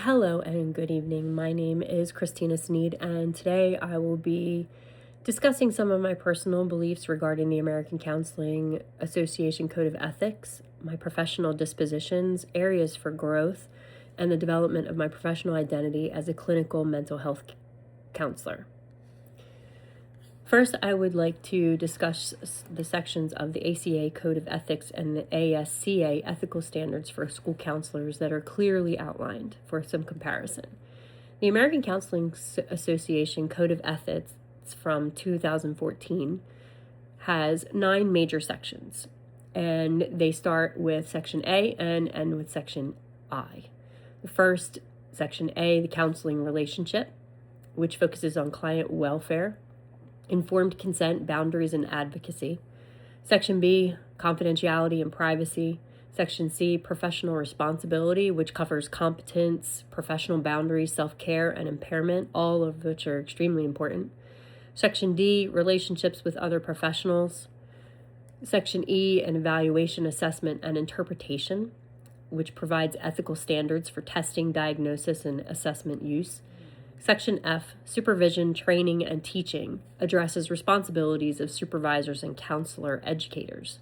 Hello and good evening. My name is Christina Sneed, and today I will be discussing some of my personal beliefs regarding the American Counseling Association Code of Ethics, my professional dispositions, areas for growth, and the development of my professional identity as a clinical mental health counselor. First, I would like to discuss the sections of the ACA Code of Ethics and the ASCA Ethical Standards for School Counselors that are clearly outlined for some comparison. The American Counseling Association Code of Ethics from 2014 has 9 major sections, and they start with Section A and end with Section I. The first, Section A, the counseling relationship, which focuses on client welfare, informed consent, boundaries, and advocacy. Section B, confidentiality and privacy. Section C, professional responsibility, which covers competence, professional boundaries, self-care, and impairment, all of which are extremely important. Section D, relationships with other professionals. Section E, an evaluation, assessment, and interpretation, which provides ethical standards for testing, diagnosis, and assessment use. Section F, supervision, training, and teaching, addresses responsibilities of supervisors and counselor educators.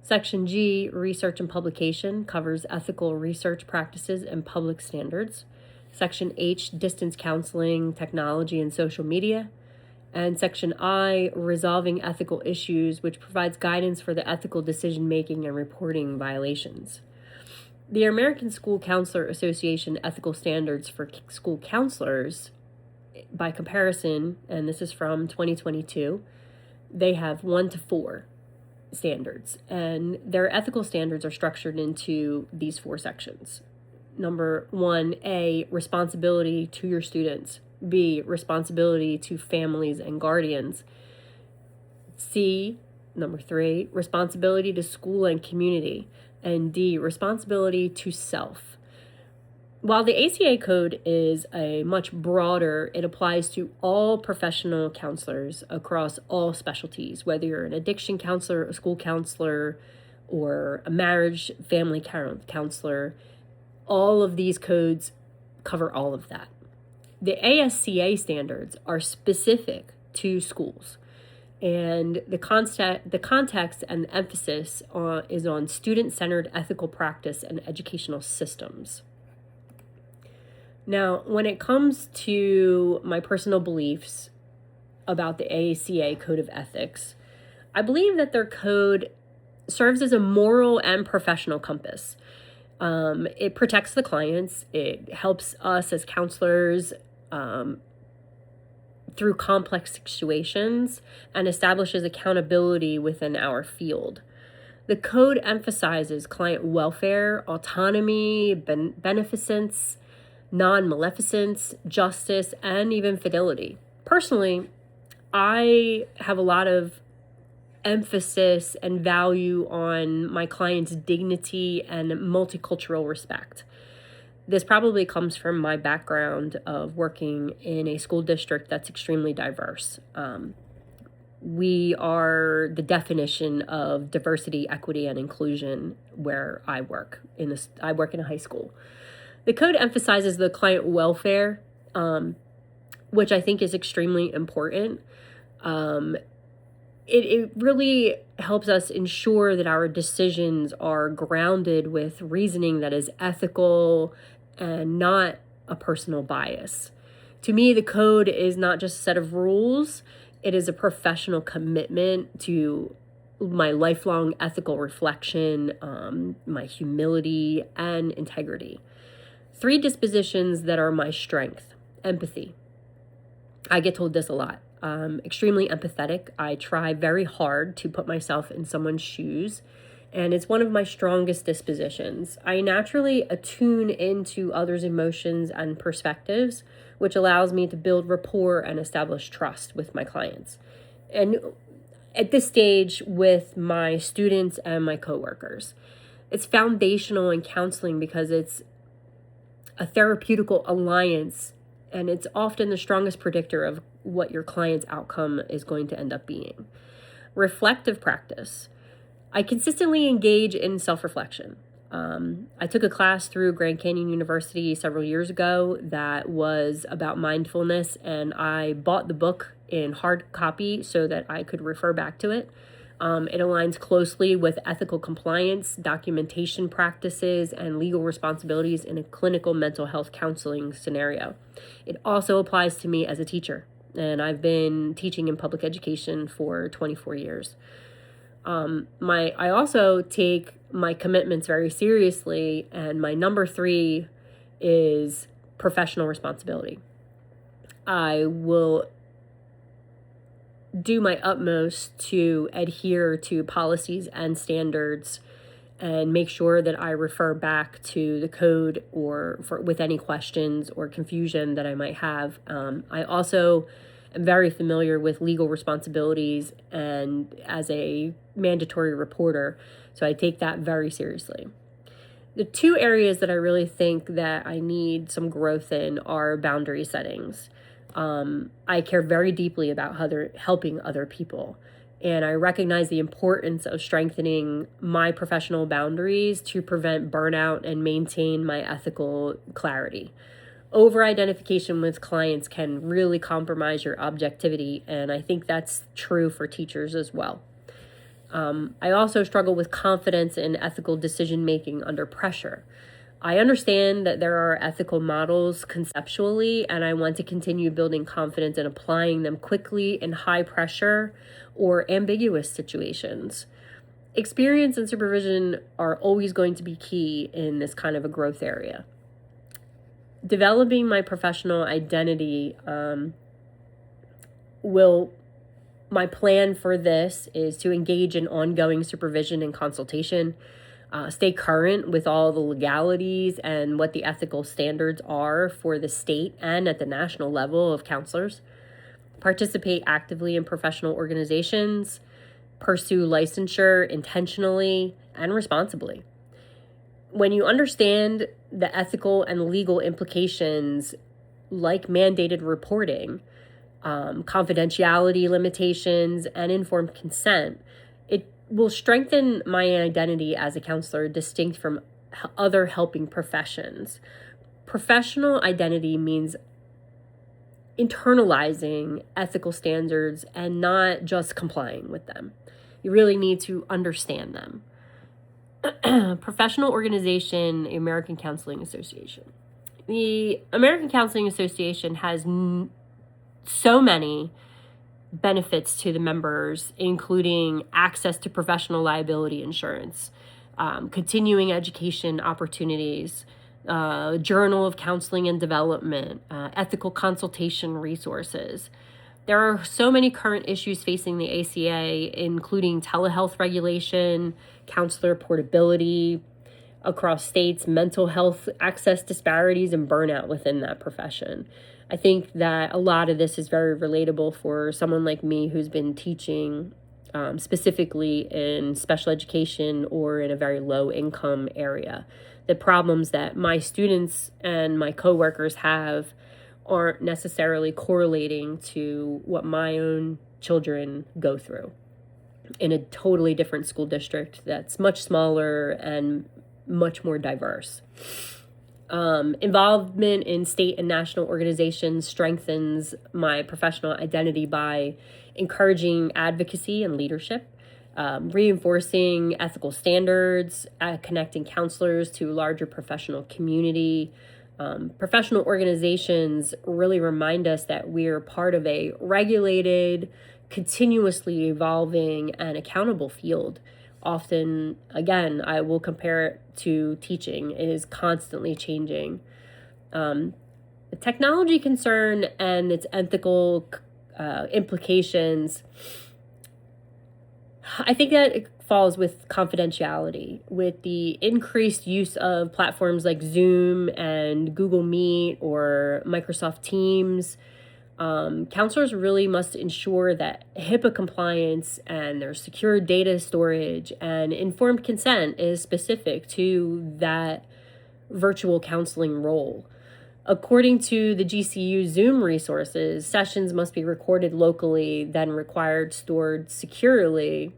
Section G, research and publication, covers ethical research practices and public standards. Section H, distance counseling, technology, and social media. And Section I, resolving ethical issues, which provides guidance for the ethical decision-making and reporting violations. The American School Counselor Association Ethical Standards for School Counselors, by comparison, and this is from 2022, they have 1 to 4 standards, and their ethical standards are structured into these 4 sections. Number 1, A, responsibility to your students. B, responsibility to families and guardians. C, number 3, responsibility to school and community. And D, responsibility to self. While the ACA code is a much broader, it applies to all professional counselors across all specialties, whether you're an addiction counselor, a school counselor, or a marriage family counselor. All of these codes cover all of that. The ASCA standards are specific to schools. And the context and the emphasis is on student-centered ethical practice and educational systems. Now, when it comes to my personal beliefs about the ACA Code of Ethics, I believe that their code serves as a moral and professional compass. It protects the clients. It helps us as counselors through complex situations and establishes accountability within our field. The code emphasizes client welfare, autonomy, beneficence, non-maleficence, justice, and even fidelity. Personally, I have a lot of emphasis and value on my client's dignity and multicultural respect. This probably comes from my background of working in a school district that's extremely diverse. We are the definition of diversity, equity, and inclusion where I work. I work in a high school. The code emphasizes the client welfare, which I think is extremely important. It really helps us ensure that our decisions are grounded with reasoning that is ethical and not a personal bias. To me, the code is not just a set of rules, it is a professional commitment to my lifelong ethical reflection, my humility, and integrity. 3 dispositions that are my strength. Empathy. I get told this a lot. Extremely empathetic. I try very hard to put myself in someone's shoes, and it's one of my strongest dispositions. I naturally attune into others' emotions and perspectives, which allows me to build rapport and establish trust with my clients. And at this stage, with my students and my coworkers. It's foundational in counseling because it's a therapeutical alliance, and it's often the strongest predictor of what your client's outcome is going to end up being. Reflective practice. I consistently engage in self-reflection. I took a class through Grand Canyon University several years ago that was about mindfulness, and I bought the book in hard copy so that I could refer back to it. It aligns closely with ethical compliance, documentation practices, and legal responsibilities in a clinical mental health counseling scenario. It also applies to me as a teacher, and I've been teaching in public education for 24 years. I also take my commitments very seriously, and my number 3 is professional responsibility. I will do my utmost to adhere to policies and standards and make sure that I refer back to the code or with any questions or confusion that I might have. I also am very familiar with legal responsibilities and as a mandatory reporter, so I take that very seriously. The 2 areas that I really think that I need some growth in are boundary settings. I care very deeply about helping other people, and I recognize the importance of strengthening my professional boundaries to prevent burnout and maintain my ethical clarity. Over-identification with clients can really compromise your objectivity, and I think that's true for teachers as well. I also struggle with confidence in ethical decision-making under pressure. I understand that there are ethical models conceptually, and I want to continue building confidence and applying them quickly in high pressure or ambiguous situations. Experience and supervision are always going to be key in this kind of a growth area. Developing my professional identity my plan for this is to engage in ongoing supervision and consultation, stay current with all the legalities and what the ethical standards are for the state and at the national level of counselors, participate actively in professional organizations, pursue licensure intentionally and responsibly. When you understand the ethical and legal implications, like mandated reporting, confidentiality limitations, and informed consent, it will strengthen my identity as a counselor, distinct from other helping professions. Professional identity means internalizing ethical standards and not just complying with them. You really need to understand them. Professional organization, American Counseling Association. The American Counseling Association has so many benefits to the members, including access to professional liability insurance, continuing education opportunities, Journal of Counseling and Development, ethical consultation resources. There are so many current issues facing the ACA, including telehealth regulation, counselor portability across states, mental health access disparities, and burnout within that profession. I think that a lot of this is very relatable for someone like me who's been teaching specifically in special education or in a very low income area. The problems that my students and my coworkers have aren't necessarily correlating to what my own children go through in a totally different school district that's much smaller and much more diverse. Involvement in state and national organizations strengthens my professional identity by encouraging advocacy and leadership, reinforcing ethical standards, connecting counselors to a larger professional community. Professional organizations really remind us that we're part of a regulated, continuously evolving, and accountable field. Often, again, I will compare it to teaching. It is constantly changing. The technology concern and its ethical implications, I think that it falls with confidentiality. With the increased use of platforms like Zoom and Google Meet or Microsoft Teams, counselors really must ensure that HIPAA compliance and their secure data storage and informed consent is specific to that virtual counseling role. According to the GCU Zoom resources, sessions must be recorded locally, then stored securely,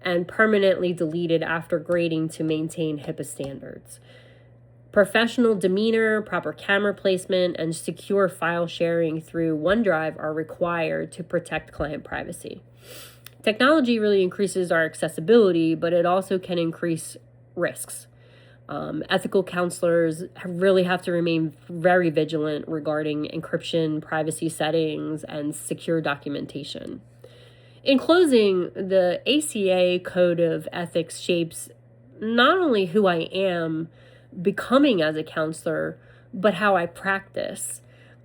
and permanently deleted after grading to maintain HIPAA standards. Professional demeanor, proper camera placement, and secure file sharing through OneDrive are required to protect client privacy. Technology really increases our accessibility, but it also can increase risks. Ethical counselors really have to remain very vigilant regarding encryption, privacy settings, and secure documentation. In closing, the ACA Code of Ethics shapes not only who I am becoming as a counselor, but how I practice.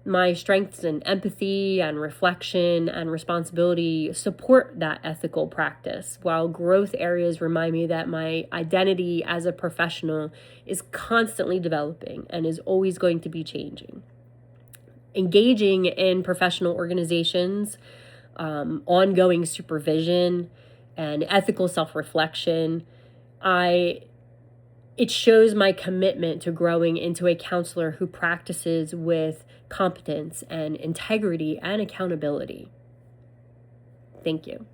My strengths in empathy and reflection and responsibility support that ethical practice, while growth areas remind me that my identity as a professional is constantly developing and is always going to be changing. Engaging in professional organizations, ongoing supervision, and ethical self-reflection, it shows my commitment to growing into a counselor who practices with competence and integrity and accountability. Thank you.